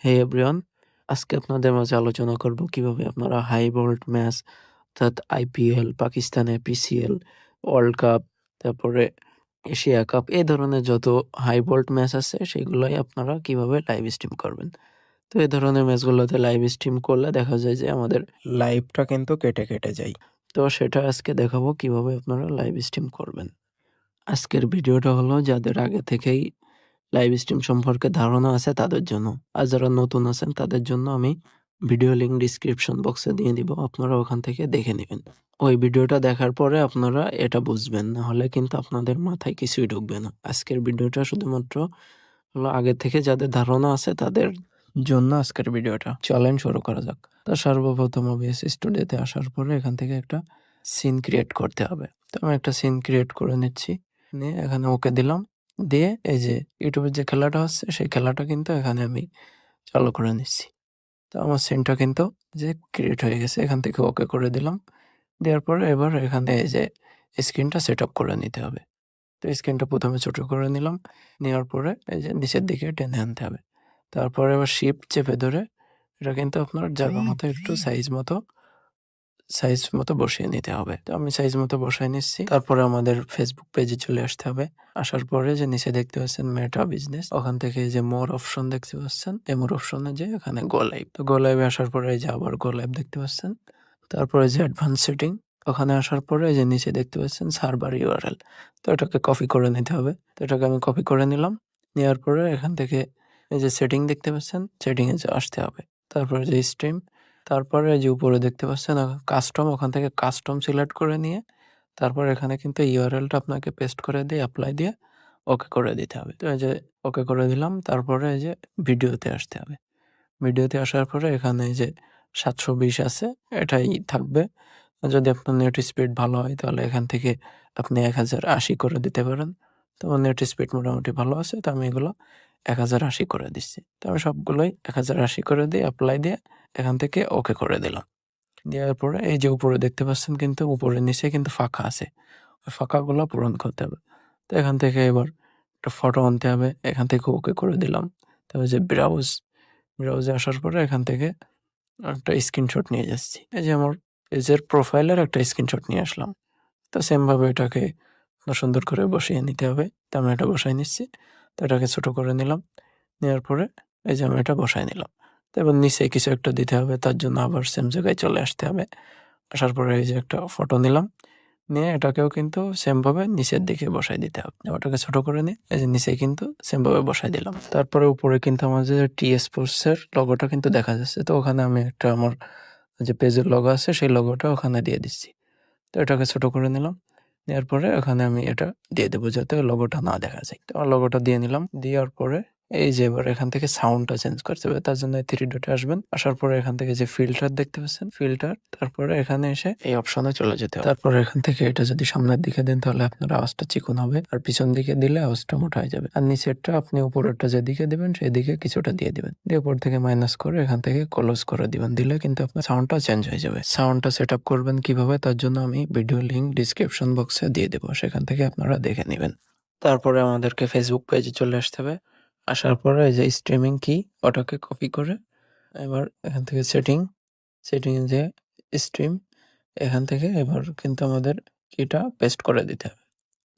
হে everyone, আজকে আপনাদের মাঝে আলোচনা করব কিভাবে আপনারা হাই ভোল্ট ম্যাচ অর্থাৎ আইপিএল, পাকিস্তানে পিসিএল, ওয়ার্ল্ড কাপ, তারপরে এশিয়া কাপ এই ধরনের যত হাই ভোল্ট ম্যাচ আছে সেগুলোই আপনারা কিভাবে লাইভ স্ট্রিম করবেন। তো এই ধরনের ম্যাচগুলোতে লাইভ স্ট্রিম করলে দেখা যায় যে আমাদের লাইভটা কিন্তু কেটে কেটে যায়। তো সেটা আজকে দেখাবো কিভাবে আপনারা লাইভ স্ট্রিম করবেন। আজকের ভিডিওটা হলো যাদের আগে থেকেই লাইভ স্ট্রিম সম্পর্কে ধারণা আছে তাদের জন্য। আর যারা নতুন আছেন তাদের জন্য আমি ভিডিও লিঙ্ক ডিসক্রিপশন বক্সে দিয়ে দিব, আপনারা ওখান থেকে দেখে নেবেন। ওই ভিডিওটা দেখার পরে আপনারা এটা বুঝবেন, না হলে কিন্তু আপনাদের মাথায় কিছুই ঢুকবে না। আজকের ভিডিওটা শুধুমাত্র হলো আগে থেকে যাদের ধারণা আছে তাদের জন্য আজকের ভিডিওটা। চলেন শুরু করা যাক। তো সর্বপ্রথম OBS স্টুডিওতে আসার পরে এখান থেকে একটা সিন ক্রিয়েট করতে হবে। তো আমি একটা সিন ক্রিয়েট করে নিচ্ছি, নিয়ে এখানে ওকে দিলাম। দিয়ে এই যে ইউটিউবের যে খেলাটা হচ্ছে সেই খেলাটা কিন্তু এখানে আমি চালু করে নিচ্ছি। তো আমার সিনটা কিন্তু যে ক্রিয়েট হয়ে গেছে, এখান থেকে ওকে করে দিলাম। দেওয়ার পরে এবার এখানে এই যে স্ক্রিনটা সেট আপ করে নিতে হবে। তো স্ক্রিনটা প্রথমে ছোট করে নিলাম, নেওয়ার পরে এই যে নিচের দিকে টেনে আনতে হবে। তারপরে এবার শিফট চেপে ধরে এটা কিন্তু আপনার জায়গা মতো একটু সাইজ মতো বসিয়ে নিতে হবে। তো আমি সাইজ মতো বসাই নিচ্ছি। তারপরে আমাদের ফেসবুক পেজে চলে আসতে হবে। আসার পরে যে নিচে দেখতে পাচ্ছেন মেটা বিজনেস, ওখান থেকে এই যে মোর অপশন দেখতে পাচ্ছেন, এই মোর অপশনে যে এখানে গো লাইভ। তো গো লাইভে আসার পরে এই যে আবার গো লাইভ দেখতে পাচ্ছেন। তারপরে যে অ্যাডভান্স সেটিং, ওখানে আসার পরে এই যে নিচে দেখতে পাচ্ছেন সার্ভার ইউআরএল। তো এটাকে কপি করে নিতে হবে। তো এটাকে আমি কপি করে নিলাম। নেওয়ার পরে এখান থেকে এই যে সেটিং দেখতে পাচ্ছেন, সেটিংয়ে যে আসতে হবে। তারপরে যে স্ট্রিম, তারপরে এই যে উপরে দেখতে পাচ্ছেন কাস্টম, ওখান থেকে কাস্টম সিলেক্ট করে নিয়ে তারপর এখানে কিন্তু ইউআরএলটা আপনাকে পেস্ট করে দিয়ে অ্যাপ্লাই দিয়ে ওকে করে দিতে হবে। তো এই যে ওকে করে দিলাম। তারপরে এই যে ভিডিওতে আসতে হবে। ভিডিওতে আসার পরে এখানে এই যে 720 আছে, এটাই থাকবে। যদি আপনার নেট স্পিড ভালো হয় তাহলে এখান থেকে আপনি 1080 করে দিতে পারেন। তো আমার নেট স্পিড মোটামুটি ভালো আছে, তো আমি এগুলো 1080 করে দিচ্ছি। তো আমি সবগুলোই 1080 করে দিয়ে অ্যাপ্লাই দিয়ে এখান থেকে ওকে করে দিলাম। দেওয়ার পরে এই যে উপরে দেখতে পাচ্ছেন কিন্তু উপরে নিচে কিন্তু ফাঁকা আছে, ওই ফাঁকাগুলো পূরণ করতে হবে। তো এখান থেকে এবার একটা ফটো আনতে হবে, এখান থেকে ওকে করে দিলাম। তবে যে ব্রাউজে আসার পরে এখান থেকে একটা স্ক্রিনশট নিয়ে যাচ্ছি। এই যে আমার পেজের প্রোফাইলের একটা স্ক্রিনশট নিয়ে আসলাম। তো সেমভাবে এটাকে সুন্দর করে বসিয়ে নিতে হবে। তো আমি এটা বসাই নিচ্ছি। তো এটাকে ছোট করে নিলাম। নেওয়ার পরে এই যে আমি এটা বসাই নিলাম। তো এবার নিচে কিছু একটা দিতে হবে, তার জন্য আবার সেম জায়গায় চলে আসতে হবে। আসার পরে এই যে একটা ফটো নিলাম, নিয়ে এটাকেও কিন্তু সেমভাবে নিচের দিকে বসাই দিতে হবে। ওটাকে ছোট করে নিয়ে এই যে নিচে কিন্তু সেমভাবে বসাই দিলাম। তারপরে উপরে কিন্তু আমার যে টি স্পোর্টস এর লোগোটা কিন্তু দেখা যাচ্ছে। তো ওখানে আমি একটা আমার যে পেজের লোগো আছে সেই লোগোটা ওখানে দিয়ে দিচ্ছি। তো এটাকে ছোট করে নিলাম। নেওয়ার পরে ওখানে আমি এটা দিয়ে দেবো যাতে লোগোটা না দেখা যায়। তো আমার লোগোটা দিয়ে নিলাম। দেওয়ার পরে এই যে এবার এখান থেকে সাউন্ডটা চেঞ্জ করতে হবে, তার জন্য 3 ডটে আসবেন। আসার পরে এখান থেকে যে ফিল্টার দেখতে পাচ্ছেন, ফিল্টার, তারপরে এখানে এসে এই অপশনে চলে যেতে হবে। তারপরে এখান থেকে এটা যদি সামনের দিকে দেন তাহলে আপনার আওয়াজটা চিকন হবে, আর পিছন দিকে দিলে আওয়াজটা মোটা হয়ে যাবে। আর নিচেরটা আপনি উপরেরটা যেদিকে দিবেন সেদিকে কিছুটা দিয়ে দিবেন, দিয়ে উপর থেকে মাইনাস করে এখান থেকে ক্লোজ করে দিবেন। দিলে কিন্তু আপনার সাউন্ডটা চেঞ্জ হয়ে যাবে। সাউন্ডটা সেট আপ করবেন কিভাবে, তার জন্য আমি ভিডিও লিঙ্ক ডিসক্রিপশন বক্সে দিয়ে দেবো, সেখান থেকে আপনারা দেখে নেবেন। তারপরে আমাদেরকে ফেসবুক পেজে চলে আসতে হবে। আসার পরে এই যে স্ট্রিমিং কি, ওটাকে কপি করে এবার এখান থেকে সেটিং এ যে স্ট্রিম, এখান থেকে এবার কিন্তু আমাদের কিটা পেস্ট করে দিতে হবে।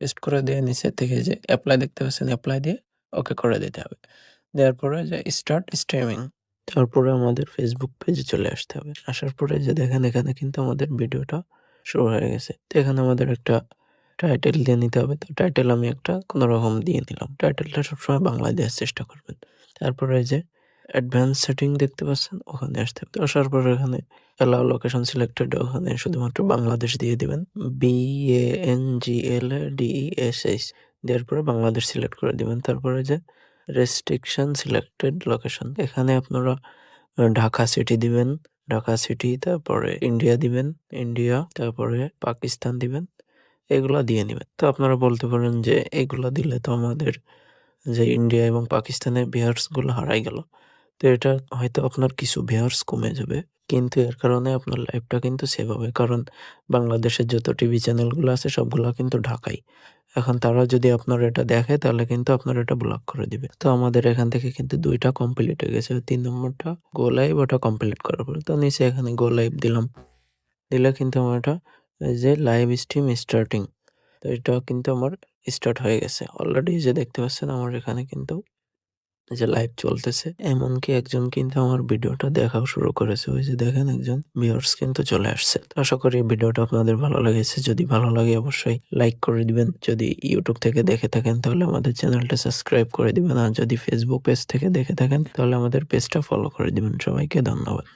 পেস্ট করে দিয়ে নিচে থেকে যে অ্যাপ্লাই দেখতে পাচ্ছেন, অ্যাপ্লাই দিয়ে ওকে করে দিতে হবে। দেওয়ার পরে যে স্টার্ট স্ট্রিমিং, তারপরে আমাদের ফেসবুক পেজে চলে আসতে হবে। আসার পরে যে দেখেন এখানে কিন্তু আমাদের ভিডিওটা শুরু হয়ে গেছে। তো এখানে আমাদের একটা টাইটেল দিয়ে নিতে হবে। তো টাইটেল আমি একটা কোনো রকম দিয়ে নিলাম। টাইটেলটা সবসময় বাংলায় দেওয়ার চেষ্টা করবেন। তারপরে এই যে অ্যাডভান্স সেটিং দেখতে পাচ্ছেন, ওখানে আসতে হবে। তো আসার পরে এখানে অ্যালাউ লোকেশন সিলেক্টেড, ওখানে শুধুমাত্র বাংলাদেশ দিয়ে দিবেন। BANGLADESH দেওয়ার পরে বাংলাদেশ সিলেক্ট করে দিবেন। তারপরে যে রেস্ট্রিকশন সিলেক্টেড লোকেশন, এখানে আপনারা ঢাকা সিটি দিবেন, ঢাকা সিটি, তারপরে ইন্ডিয়া দিবেন, ইন্ডিয়া, তারপরে পাকিস্তান দিবেন, এগুলা দিয়ে নিবেন। তো আপনারা বলতে পারেন যে এগুলা দিলে তো আমাদের যে ইন্ডিয়া এবং পাকিস্তানের ভিউয়ার্স গুলো হারাই গেল। তো এটা হয়তো আপনার কিছু ভিউয়ার্স কমে যাবে, কিন্তু এর কারণে আপনার লাইভটা কিন্তু সেভ হবে, কারণ বাংলাদেশের যত টিভি চ্যানেলগুলো আছে সবগুলা কিন্তু ঢাকায়, এখন তারা যদি আপনার এটা দেখে তাহলে কিন্তু আপনার এটা ব্লক করে দিবে। তো আমাদের এখান থেকে কিন্তু 2টা কমপ্লিট হয়ে গেছে। 3 নম্বরটা গো লাইভ, ওটা কমপ্লিট করার পরে তো নিচে এখানে গো লাইভ দিলাম। দিলে কিন্তু আমার এটা এই যে লাইভ স্ট্রিম স্টার্টিং, তো এটা কিন্তু আমার স্টার্ট হয়ে গেছে অলরেডি। যে দেখতে পাচ্ছেন আমার এখানে কিন্তু যে লাইভ চলতেছে, এমনকি একজন কিন্তু আমার ভিডিওটা দেখাও শুরু করেছে। ওই যে দেখেন একজন ভিউয়ার্স কিন্তু চলে আসছে। তো আশা করি এই ভিডিওটা আপনাদের ভালো লেগেছে। যদি ভালো লাগে অবশ্যই লাইক করে দিবেন। যদি ইউটিউব থেকে দেখে থাকেন তাহলে আমাদের চ্যানেলটা সাবস্ক্রাইব করে দিবেন। আর যদি ফেসবুক পেজ থেকে দেখে থাকেন তাহলে আমাদের পেজটা ফলো করে দিবেন। সবাইকে ধন্যবাদ।